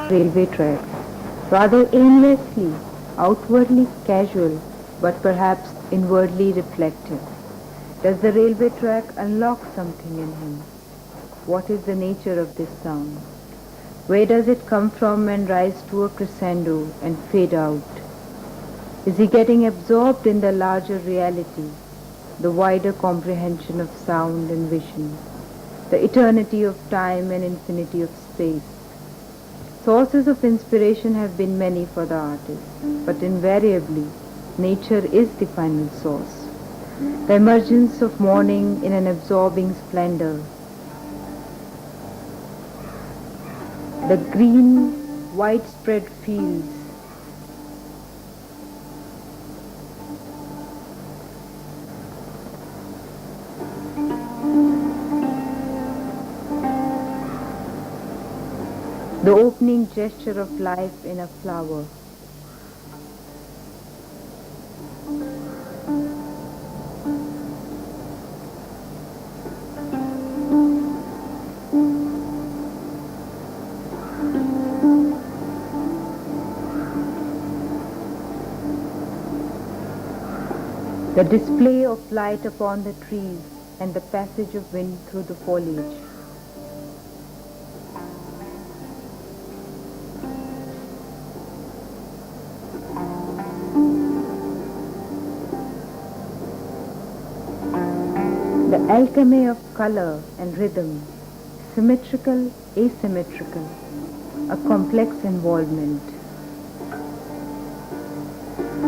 railway tracks, rather aimlessly, outwardly casual, but perhaps inwardly reflective. Does the railway track unlock something in him? What is the nature of this sound? Where does it come from and rise to a crescendo and fade out? Is he getting absorbed in the larger reality, the wider comprehension of sound and vision, the eternity of time and infinity of space? Sources of inspiration have been many for the artist, but invariably, nature is the final source. The emergence of morning in an absorbing splendor, the green, widespread fields, the opening gesture of life in a flower. The display of light upon the trees and the passage of wind through the foliage. The alchemy of color and rhythm, symmetrical, asymmetrical, a complex involvement.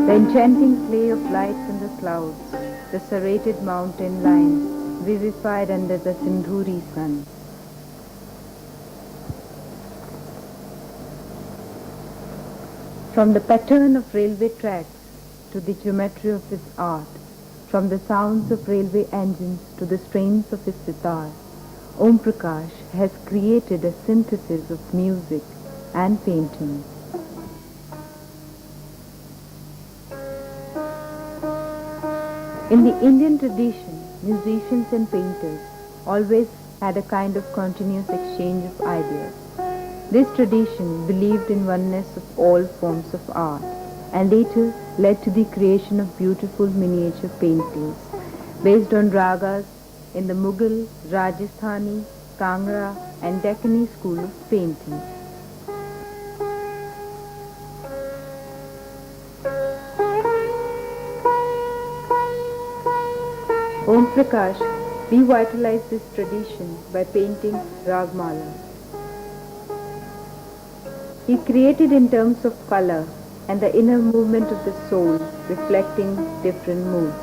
The enchanting play of lights in the clouds, the serrated mountain lines vivified under the Sindhuri sun. From the pattern of railway tracks to the geometry of his art, from the sounds of railway engines to the strains of his sitar, Om Prakash has created a synthesis of music and painting. In the Indian tradition, musicians and painters always had a kind of continuous exchange of ideas. This tradition believed in oneness of all forms of art and later led to the creation of beautiful miniature paintings based on ragas in the Mughal, Rajasthani, Kangra and Deccani school of painting. Om Prakash revitalized this tradition by painting Ragmala. He created in terms of color and the inner movement of the soul reflecting different moods.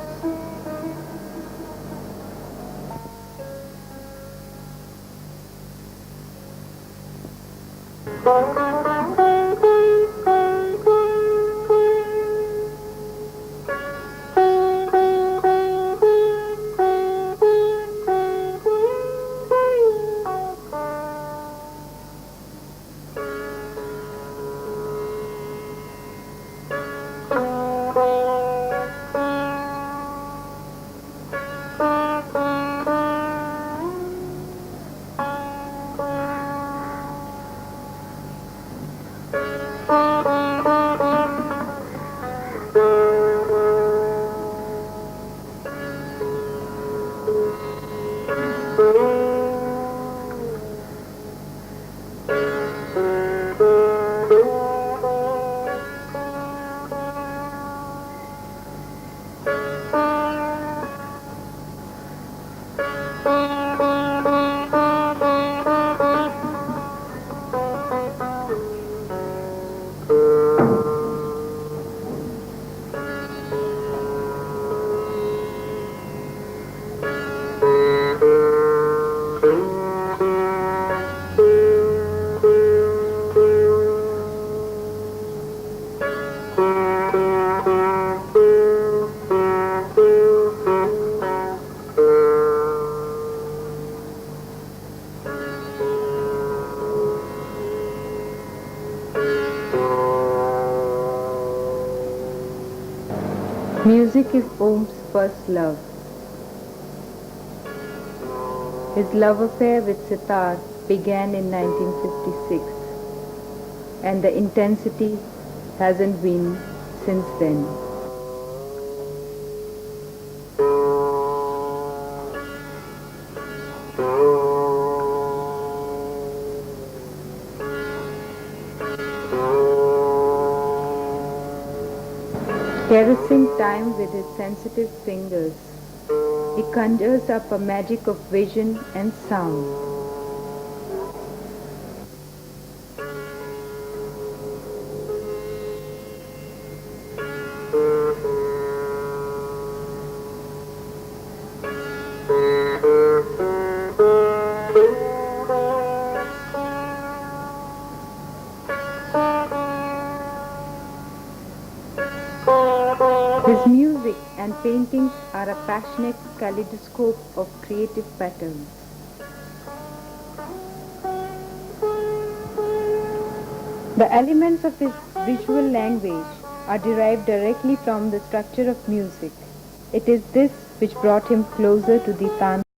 Music is Om's first love. His love affair with sitar began in 1956. and the intensity hasn't been since then. Caressing time with his sensitive fingers, he conjures up a magic of vision and sound. His music and paintings are a passionate kaleidoscope of creative patterns. The elements of his visual language are derived directly from the structure of music. It is this which brought him closer to the Tan